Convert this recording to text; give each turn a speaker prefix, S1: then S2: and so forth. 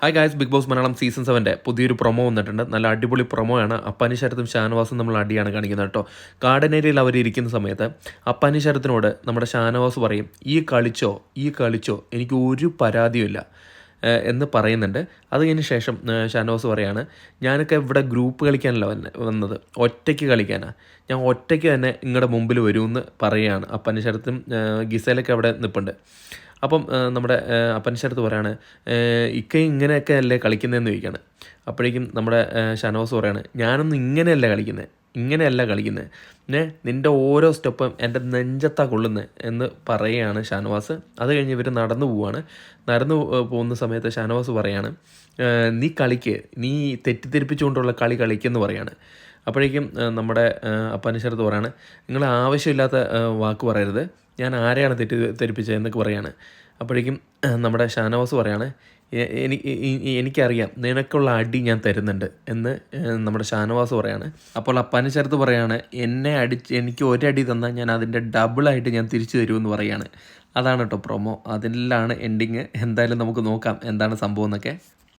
S1: Hi guys, big boss Malayalam season 7 പുതിയൊരു promo വന്നിട്ടുണ്ട്. നല്ല അടിപൊളി പ്രൊമോയാണ്. അപ്പാനി ശരത്തും ഷാനവാസും നമ്മൾ അടിയാണ് കാണിക്കുന്നത് കേട്ടോ. ഗാർഡൻ ഏരിയയിൽ അവർ ഇരിക്കുന്ന സമയത്ത് അപ്പാനി ശരത്തിനോട് നമ്മുടെ ഷാനവാസ് പറയും, ഈ കളിച്ചോ എനിക്ക് ഒരു പരാതിയുമില്ല എന്ന് പറയുന്നുണ്ട്. അത് കഴിഞ്ഞ ശേഷം ഷാനവാസ് പറയാണ്, ഞാനൊക്കെ ഇവിടെ ഗ്രൂപ്പ് കളിക്കാനല്ല വന്നത്, ഒറ്റയ്ക്ക് കളിക്കാനാണ്. ഞാൻ ഒറ്റയ്ക്ക് തന്നെ നിങ്ങളുടെ മുമ്പിൽ വരുമെന്ന് പറയുകയാണ്. അപ്പാനി ശരത്തും ഗിസേലൊക്കെ അവിടെ നിൽപ്പുണ്ട്. അപ്പം നമ്മുടെ അപ്പൻ ശരത്ത് പറയാണ്, ഇക്ക ഇങ്ങനെയൊക്കെ അല്ലേ കളിക്കുന്നതെന്ന് ചോദിക്കുകയാണ്. അപ്പോഴേക്കും നമ്മുടെ ഷാനവാസ് പറയാണ്, ഞാനൊന്നും ഇങ്ങനെയല്ല കളിക്കുന്നത് നിൻ്റെ ഓരോ സ്റ്റെപ്പും എൻ്റെ നെഞ്ചത്താ കൊള്ളുന്നത് എന്ന് പറയുകയാണ് ഷാനവാസ്. അത് കഴിഞ്ഞ് ഇവർ നടന്നു പോകുന്ന സമയത്ത് ഷാനവാസ് പറയാണ്, നീ തെറ്റിദ്ധരിപ്പിച്ചുകൊണ്ടുള്ള കളിക്കെന്ന് പറയാണ്. അപ്പോഴേക്കും നമ്മുടെ അപ്പാനിശരത്ത് പറയാണ്, നിങ്ങൾ ആവശ്യമില്ലാത്ത വാക്ക് പറയരുത്, ഞാൻ ആരെയാണ് തെറ്റിദ്ധരിപ്പിച്ചത് എന്നൊക്കെ പറയാണ്. അപ്പോഴേക്കും നമ്മുടെ ഷാനവാസ് പറയാണ്, എനിക്കറിയാം നിനക്കുള്ള അടി ഞാൻ തരുന്നുണ്ട് എന്ന് നമ്മുടെ ഷാനവാസ് പറയാണ്. അപ്പോൾ അപ്പാനിശരത്ത് പറയാണ്, എനിക്ക് ഒരടി തന്നാൽ ഞാൻ അതിൻ്റെ ഡബിളായിട്ട് ഞാൻ തിരിച്ചു തരുമെന്ന് പറയാണ്. അതാണ് കേട്ടോ പ്രൊമോ. അതിലാണ് എൻഡിങ്. എന്തായാലും നമുക്ക് നോക്കാം എന്താണ് സംഭവം എന്നൊക്കെ.